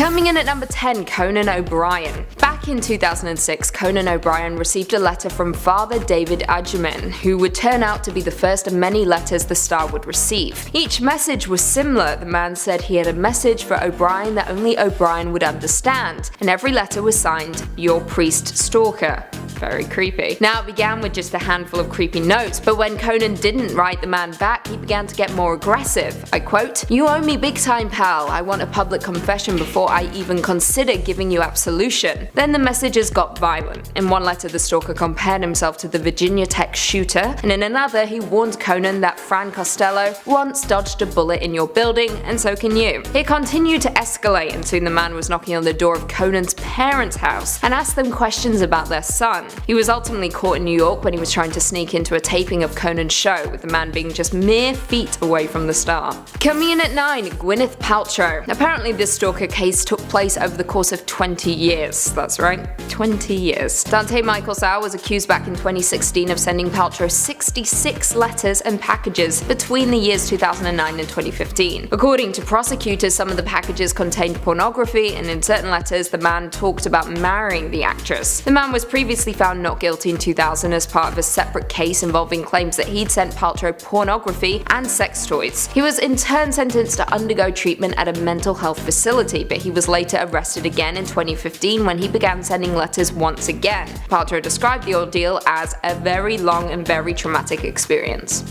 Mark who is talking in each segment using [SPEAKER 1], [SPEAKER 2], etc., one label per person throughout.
[SPEAKER 1] Coming in at number 10, Conan O'Brien. Back in 2006, Conan O'Brien received a letter from Father David Adjaman, who would turn out to be the first of many letters the star would receive. Each message was similar. The man said he had a message for O'Brien that only O'Brien would understand, and every letter was signed, "Your Priest Stalker." Very creepy. Now, it began with just a handful of creepy notes, but when Conan didn't write the man back, he began to get more aggressive. I quote, "You owe me big time, pal. I want a public confession before I even consider giving you absolution." Then the messages got violent. In one letter, the stalker compared himself to the Virginia Tech shooter, and in another, he warned Conan that Fran Costello once dodged a bullet in your building, and so can you. It continued to escalate, and soon the man was knocking on the door of Conan's parents' house and asked them questions about their son. He was ultimately caught in New York when he was trying to sneak into a taping of Conan's show, with the man being just mere feet away from the star. Coming in at 9, Gwyneth Paltrow. Apparently this stalker case took place over the course of 20 years. That's right, 20 years. Dante Michael Sauer was accused back in 2016 of sending Paltrow 66 letters and packages between the years 2009 and 2015. According to prosecutors, some of the packages contained pornography, and in certain letters the man talked about marrying the actress. The man was previously found not guilty in 2000 as part of a separate case involving claims that he'd sent Paltrow pornography and sex toys. He was in turn sentenced to undergo treatment at a mental health facility, but he was later arrested again in 2015 when he began sending letters once again. Paltrow described the ordeal as a very long and very traumatic experience.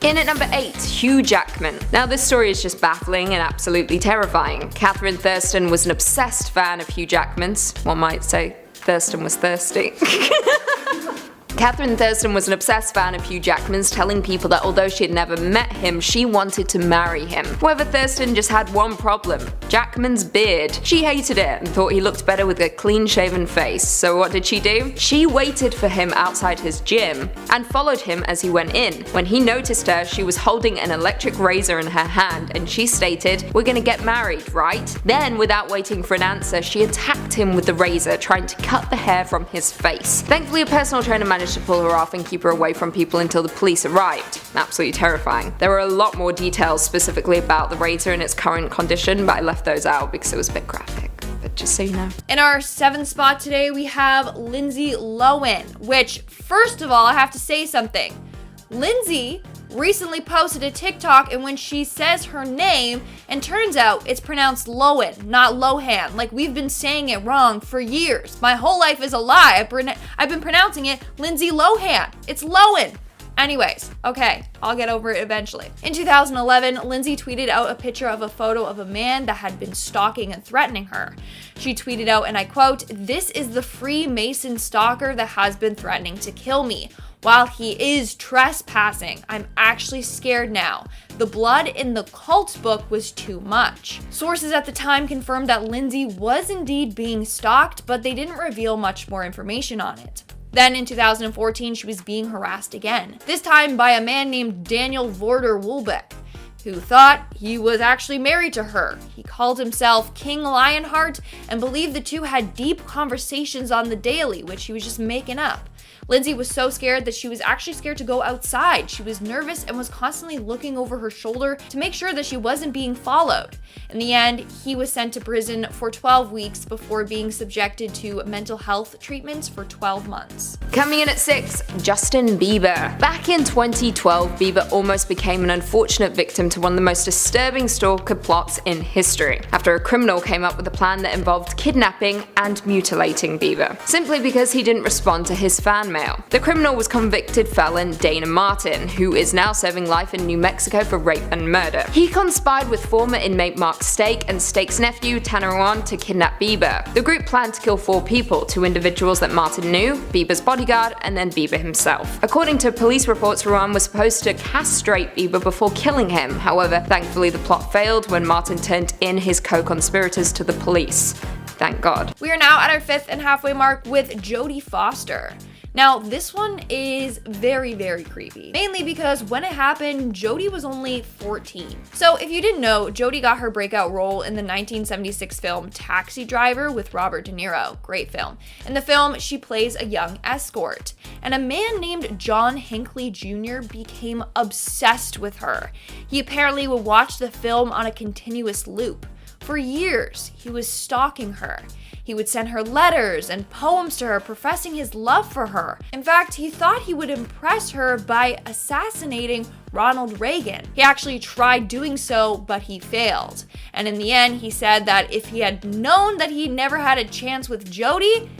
[SPEAKER 1] In at number 8, Hugh Jackman. Now this story is just baffling and absolutely terrifying. Catherine Thurston was an obsessed fan of Hugh Jackman's. One might say Thurston was thirsty. Catherine Thurston was an obsessed fan of Hugh Jackman's, telling people that although she had never met him, she wanted to marry him. However, Thurston just had one problem: Jackman's beard. She hated it and thought he looked better with a clean-shaven face. So what did she do? She waited for him outside his gym and followed him as he went in. When he noticed her, she was holding an electric razor in her hand, and she stated, "We're gonna get married, right?" Then, without waiting for an answer, she attacked him with the razor, trying to cut the hair from his face. Thankfully, a personal trainer managed to pull her off and keep her away from people until the police arrived. Absolutely terrifying. There were a lot more details specifically about the razor and its current condition, but I left those out because it was a bit graphic. But just so you know.
[SPEAKER 2] In our 7th spot today, we have Lindsay Lohan, which, first of all, I have to say something. Lindsay recently posted a TikTok in which she says her name, and turns out it's pronounced Lohan, not Lohan. Like, we've been saying it wrong for years. My whole life is a lie. I've been pronouncing it Lindsay Lohan. It's Lohan. Anyways, okay, I'll get over it eventually. In 2011, Lindsay tweeted out a picture of a photo of a man that had been stalking and threatening her. She tweeted out, and I quote, "This is the Freemason stalker that has been threatening to kill me. While he is trespassing, I'm actually scared now. The blood in the cult book was too much." Sources at the time confirmed that Lindsay was indeed being stalked, but they didn't reveal much more information on it. Then in 2014, she was being harassed again, this time by a man named Daniel Vorder Woolbeck, who thought he was actually married to her. He called himself King Lionheart and believed the two had deep conversations on the daily, which he was just making up. Lindsay was so scared that she was actually scared to go outside. She was nervous and was constantly looking over her shoulder to make sure that she wasn't being followed. In the end, he was sent to prison for 12 weeks before being subjected to mental health treatments for 12 months.
[SPEAKER 1] Coming in at 6, Justin Bieber. Back in 2012, Bieber almost became an unfortunate victim to one of the most disturbing stalker plots in history, after a criminal came up with a plan that involved kidnapping and mutilating Bieber, simply because he didn't respond to his fan mail. The criminal was convicted felon Dana Martin, who is now serving life in New Mexico for rape and murder. He conspired with former inmate Mark Stake and Stake's nephew Tanner Ron to kidnap Bieber. The group planned to kill 4 people, 2 individuals that Martin knew, Bieber's bodyguard, and then Bieber himself. According to police reports, Ron was supposed to castrate Bieber before killing him. However, thankfully the plot failed when Martin turned in his co-conspirators to the police. Thank God.
[SPEAKER 2] We are now at our 5th and halfway mark with Jodie Foster. Now, this one is very, very creepy, mainly because when it happened, Jodie was only 14. So if you didn't know, Jodie got her breakout role in the 1976 film Taxi Driver with Robert De Niro. Great film. In the film, she plays a young escort, and a man named John Hinckley Jr. became obsessed with her. He apparently would watch the film on a continuous loop. For years, he was stalking her. He would send her letters and poems to her professing his love for her. In fact, he thought he would impress her by assassinating Ronald Reagan. He actually tried doing so, but he failed. And in the end, he said that if he had known that he never had a chance with Jody,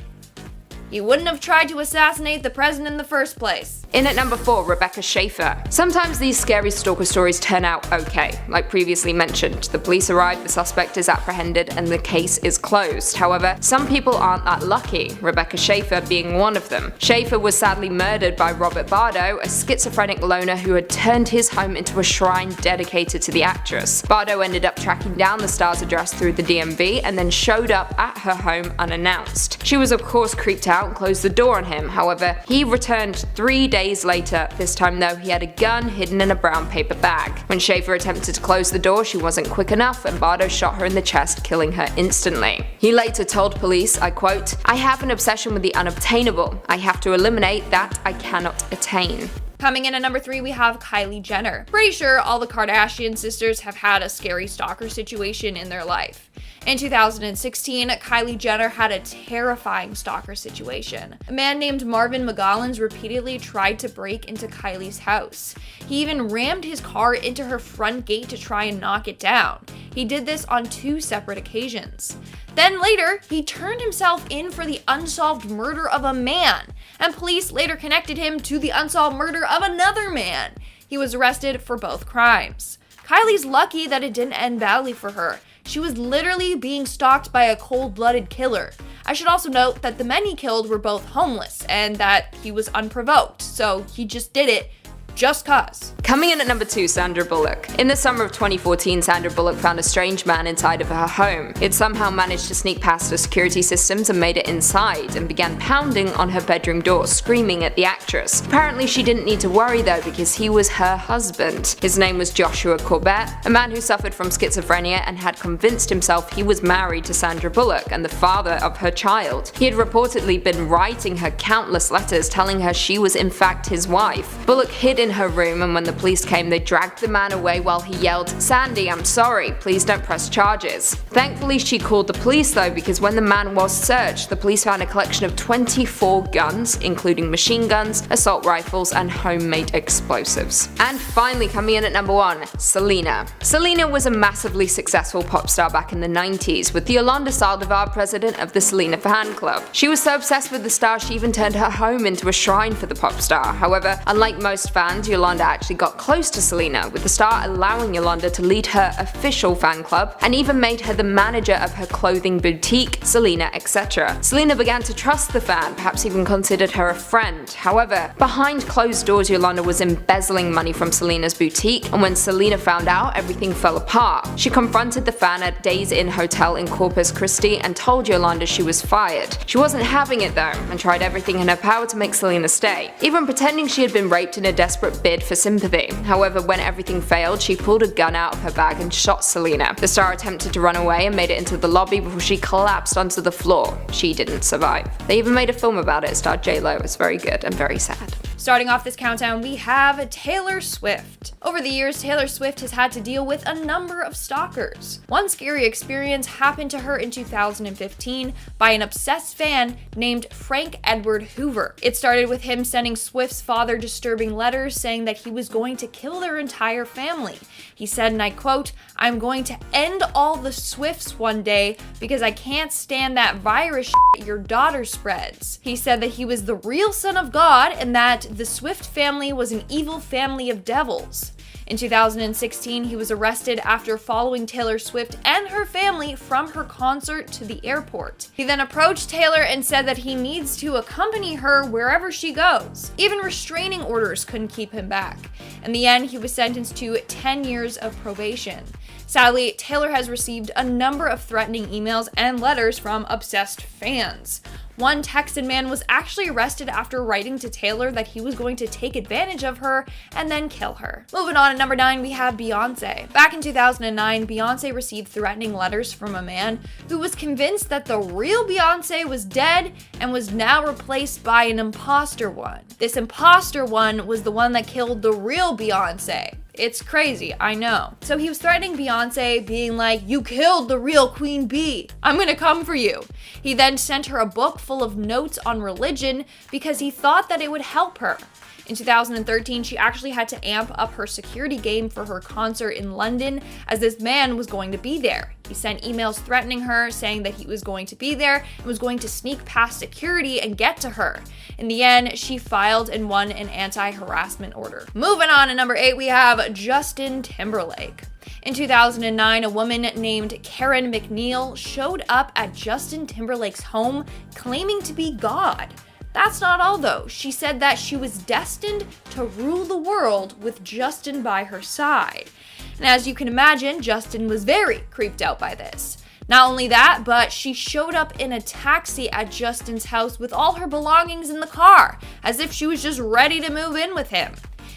[SPEAKER 2] he wouldn't have tried to assassinate the president in the first place.
[SPEAKER 1] In at number 4, Rebecca Schaeffer. Sometimes these scary stalker stories turn out okay. Like previously mentioned, the police arrive, the suspect is apprehended, and the case is closed. However, some people aren't that lucky, Rebecca Schaeffer being one of them. Schaeffer was sadly murdered by Robert Bardo, a schizophrenic loner who had turned his home into a shrine dedicated to the actress. Bardo ended up tracking down the star's address through the DMV and then showed up at her home unannounced. She was of course creeped out and closed the door on him. However, he returned 3 days later. This time though, he had a gun hidden in a brown paper bag. When Schaeffer attempted to close the door, she wasn't quick enough and Bardo shot her in the chest, killing her instantly. He later told police, I quote, "I have an obsession with the unobtainable. I have to eliminate that I cannot attain."
[SPEAKER 2] Coming in at number 3, we have Kylie Jenner. Pretty sure all the Kardashian sisters have had a scary stalker situation in their life. In 2016, Kylie Jenner had a terrifying stalker situation. A man named Marvin McGollins repeatedly tried to break into Kylie's house. He even rammed his car into her front gate to try and knock it down. He did this on 2 separate occasions. Then later, he turned himself in for the unsolved murder of a man, and police later connected him to the unsolved murder of another man. He was arrested for both crimes. Kylie's lucky that it didn't end badly for her. She was literally being stalked by a cold-blooded killer. I should also note that the men he killed were both homeless and that he was unprovoked, so he just did it just cause.
[SPEAKER 1] Coming in at number 2, Sandra Bullock. In the summer of 2014, Sandra Bullock found a strange man inside of her home. It somehow managed to sneak past the security systems and made it inside, and began pounding on her bedroom door, screaming at the actress. Apparently she didn't need to worry though, because he was her husband. His name was Joshua Corbett, a man who suffered from schizophrenia and had convinced himself he was married to Sandra Bullock and the father of her child. He had reportedly been writing her countless letters telling her she was in fact his wife. Bullock hid in her room, and when the police came, they dragged the man away while he yelled, "Sandy, I'm sorry, please don't press charges." Thankfully, she called the police though, because when the man was searched, the police found a collection of 24 guns, including machine guns, assault rifles, and homemade explosives. And finally, coming in at number 1, Selena. Selena was a massively successful pop star back in the 90s, with Yolanda Saldivar president of the Selena fan club. She was so obsessed with the star she even turned her home into a shrine for the pop star. However, unlike most fans, Yolanda actually got close to Selena, with the star allowing Yolanda to lead her official fan club and even made her the manager of her clothing boutique, Selena, etc. Selena began to trust the fan, perhaps even considered her a friend. However, behind closed doors, Yolanda was embezzling money from Selena's boutique, and when Selena found out, everything fell apart. She confronted the fan at Days Inn Hotel in Corpus Christi and told Yolanda she was fired. She wasn't having it though, and tried everything in her power to make Selena stay, even pretending she had been raped in a desperate bid for sympathy. However, when everything failed, she pulled a gun out of her bag and shot Selena. The star attempted to run away and made it into the lobby before she collapsed onto the floor. She didn't survive. They even made a film about it, starred J-Lo. It's very good and very sad.
[SPEAKER 2] Starting off this countdown, we have Taylor Swift. Over the years, Taylor Swift has had to deal with a number of stalkers. One scary experience happened to her in 2015 by an obsessed fan named Frank Edward Hoover. It started with him sending Swift's father disturbing letters saying that he was going to kill their entire family. He said, and I quote, "I'm going to end all the Swifts one day because I can't stand that virus shit your daughter spreads." He said that he was the real son of God and that the Swift family was an evil family of devils. In 2016, he was arrested after following Taylor Swift and her family from her concert to the airport. He then approached Taylor and said that he needs to accompany her wherever she goes. Even restraining orders couldn't keep him back. In the end, he was sentenced to 10 years of probation. Sadly, Taylor has received a number of threatening emails and letters from obsessed fans. One Texan man was actually arrested after writing to Taylor that he was going to take advantage of her and then kill her. Moving on, at number 9, we have Beyonce. Back in 2009, Beyonce received threatening letters from a man who was convinced that the real Beyonce was dead and was now replaced by an imposter one. This imposter one was the one that killed the real Beyonce. It's crazy, I know. So he was threatening Beyonce, being like, "You killed the real Queen Bee. I'm gonna come for you." He then sent her a book full of notes on religion because he thought that it would help her. In 2013, she actually had to amp up her security game for her concert in London as this man was going to be there. He sent emails threatening her, saying that he was going to be there and was going to sneak past security and get to her. In the end, she filed and won an anti-harassment order. Moving on to number 8, we have Justin Timberlake. In 2009, a woman named Karen McNeil showed up at Justin Timberlake's home claiming to be God. That's not all though. She said that she was destined to rule the world with Justin by her side. And as you can imagine, Justin was very creeped out by this. Not only that, but she showed up in a taxi at Justin's house with all her belongings in the car, as if she was just ready to move in with him.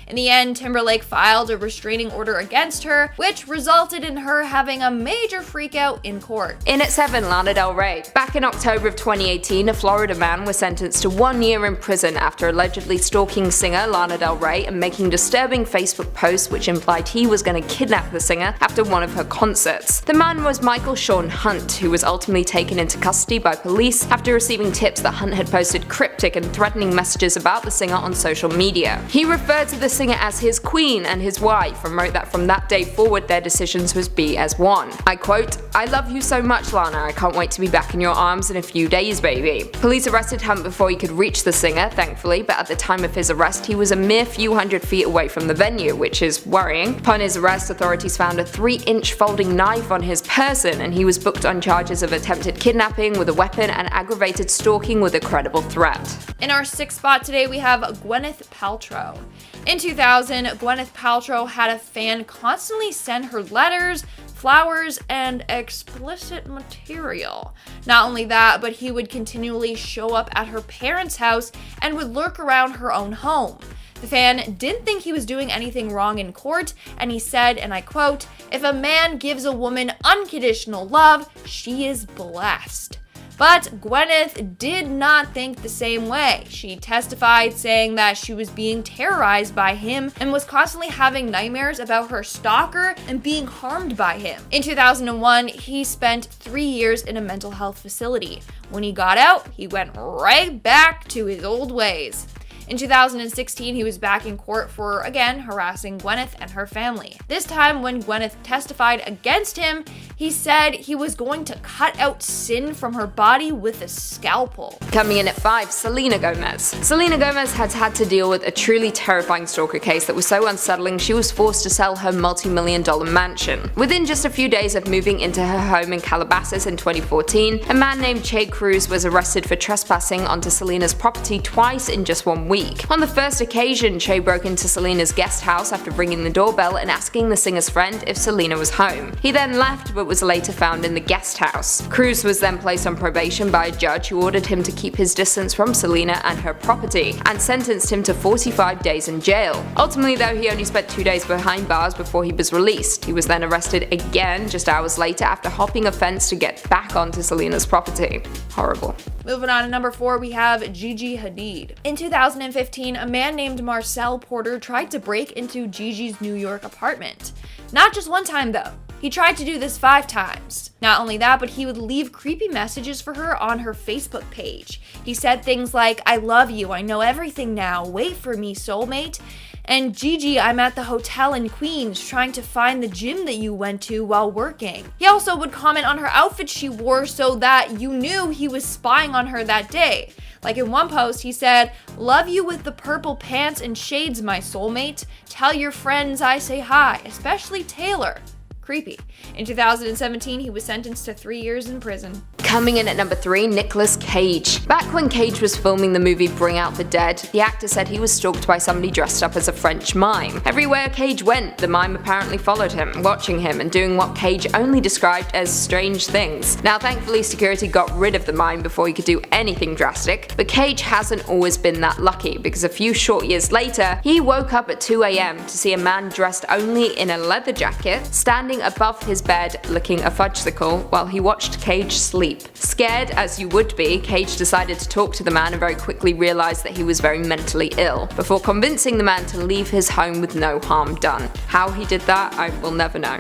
[SPEAKER 2] In the end, Timberlake filed a restraining order against her, which resulted in her having a major freakout in court.
[SPEAKER 1] In at 7, Lana Del Rey. Back in October of 2018, a Florida man was sentenced to 1 year in prison after allegedly stalking singer Lana Del Rey and making disturbing Facebook posts which implied he was going to kidnap the singer after one of her concerts. The man was Michael Sean Hunt, who was ultimately taken into custody by police after receiving tips that Hunt had posted cryptic and threatening messages about the singer on social media. He referred to the singer as his queen and his wife, and wrote that from that day forward their decisions would be as one. I quote, "I love you so much, Lana. I can't wait to be back in your arms in a few days, baby." Police arrested Hunt before he could reach the singer, thankfully, but at the time of his arrest he was a mere few hundred feet away from the venue, which is worrying. Upon his arrest, authorities found a 3-inch folding knife on his person, and he was booked on charges of attempted kidnapping with a weapon and aggravated stalking with a credible threat.
[SPEAKER 2] In our 6th spot today, we have Gwyneth Paltrow. In 2000, Gwyneth Paltrow had a fan constantly send her letters, flowers, and explicit material. Not only that, but he would continually show up at her parents' house and would lurk around her own home. The fan didn't think he was doing anything wrong in court, and he said, and I quote, "If a man gives a woman unconditional love, she is blessed." But Gwyneth did not think the same way. She testified saying that she was being terrorized by him and was constantly having nightmares about her stalker and being harmed by him. In 2001, he spent 3 years in a mental health facility. When he got out, he went right back to his old ways. In 2016, he was back in court for, again, harassing Gwyneth and her family. This time, when Gwyneth testified against him, he said he was going to cut out sin from her body with a scalpel.
[SPEAKER 1] Coming in at 5, Selena Gomez. Selena Gomez has had to deal with a truly terrifying stalker case that was so unsettling she was forced to sell her multi-million-dollar mansion. Within just a few days of moving into her home in Calabasas in 2014, a man named Che Cruz was arrested for trespassing onto Selena's property twice in just 1 week. On the first occasion, Che broke into Selena's guest house after ringing the doorbell and asking the singer's friend if Selena was home. He then left but was later found in the guest house. Cruz was then placed on probation by a judge who ordered him to keep his distance from Selena and her property, and sentenced him to 45 days in jail. Ultimately though, he only spent 2 days behind bars before he was released. He was then arrested again just hours later after hopping a fence to get back onto Selena's property. Horrible.
[SPEAKER 2] Moving on to number 4, we have Gigi Hadid. In 2015, a man named Marcel Porter tried to break into Gigi's New York apartment. Not just one time though. He tried to do this 5 times. Not only that, but he would leave creepy messages for her on her Facebook page. He said things like, "I love you, I know everything now, wait for me, soulmate." And "Gigi, I'm at the hotel in Queens trying to find the gym that you went to while working." He also would comment on her outfit she wore so that you knew he was spying on her that day. Like in one post, he said, "Love you with the purple pants and shades, my soulmate. Tell your friends I say hi, especially Taylor." Creepy. In 2017, he was sentenced to 3 years in prison.
[SPEAKER 1] Coming in at number 3, Nicolas Cage. Back when Cage was filming the movie Bring Out the Dead, the actor said he was stalked by somebody dressed up as a French mime. Everywhere Cage went, the mime apparently followed him, watching him and doing what Cage only described as strange things. Now thankfully security got rid of the mime before he could do anything drastic, but Cage hasn't always been that lucky, because a few short years later, he woke up at 2 AM to see a man dressed only in a leather jacket standing above his bed licking a fudgesicle while he watched Cage sleep. sleep. Scared as you would be, Cage decided to talk to the man and very quickly realized that he was very mentally ill, before convincing the man to leave his home with no harm done. How he did that, I will never know.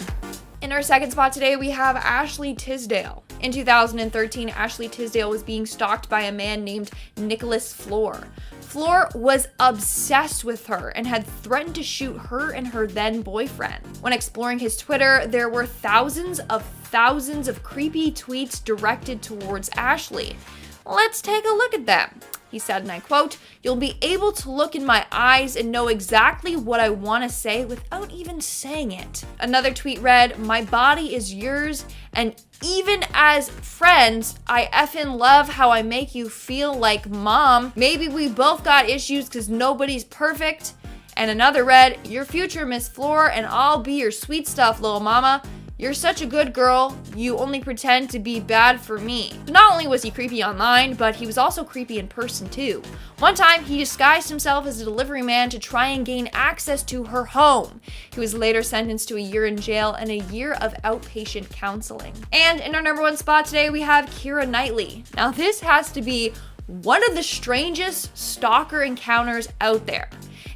[SPEAKER 2] In our second spot today, we have Ashley Tisdale. In 2013, Ashley Tisdale was being stalked by a man named Nicholas Floor. Floor was obsessed with her and had threatened to shoot her and her then boyfriend. When exploring his Twitter, there were thousands of creepy tweets directed towards Ashley. Let's take a look at them. He said, and I quote, "You'll be able to look in my eyes and know exactly what I want to say without even saying it." Another tweet read, "My body is yours, and even as friends, I effing love how I make you feel like mom. Maybe we both got issues because nobody's perfect." And another read, "Your future, Miss Floor, and I'll be your sweet stuff, little mama. You're such a good girl, you only pretend to be bad for me." So not only was he creepy online, but he was also creepy in person too. One time, he disguised himself as a delivery man to try and gain access to her home. He was later sentenced to a year in jail and a year of outpatient counseling. And in our number one spot today, we have Kiera Knightley. Now this has to be one of the strangest stalker encounters out there.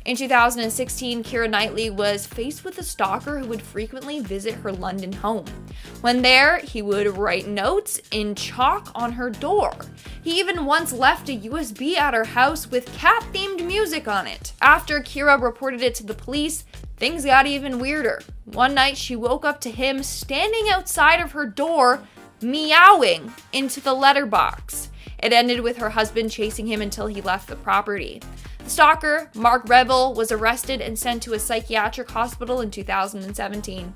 [SPEAKER 2] In 2016, Kiera Knightley was faced with a stalker who would frequently visit her London home. When there, he would write notes in chalk on her door. He even once left a USB at her house with cat-themed music on it. After Kiera reported it to the police, things got even weirder. One night, she woke up to him standing outside of her door, meowing into the letterbox. It ended with her husband chasing him until he left the property. The stalker, Mark Rebel, was arrested and sent to a psychiatric hospital in 2017.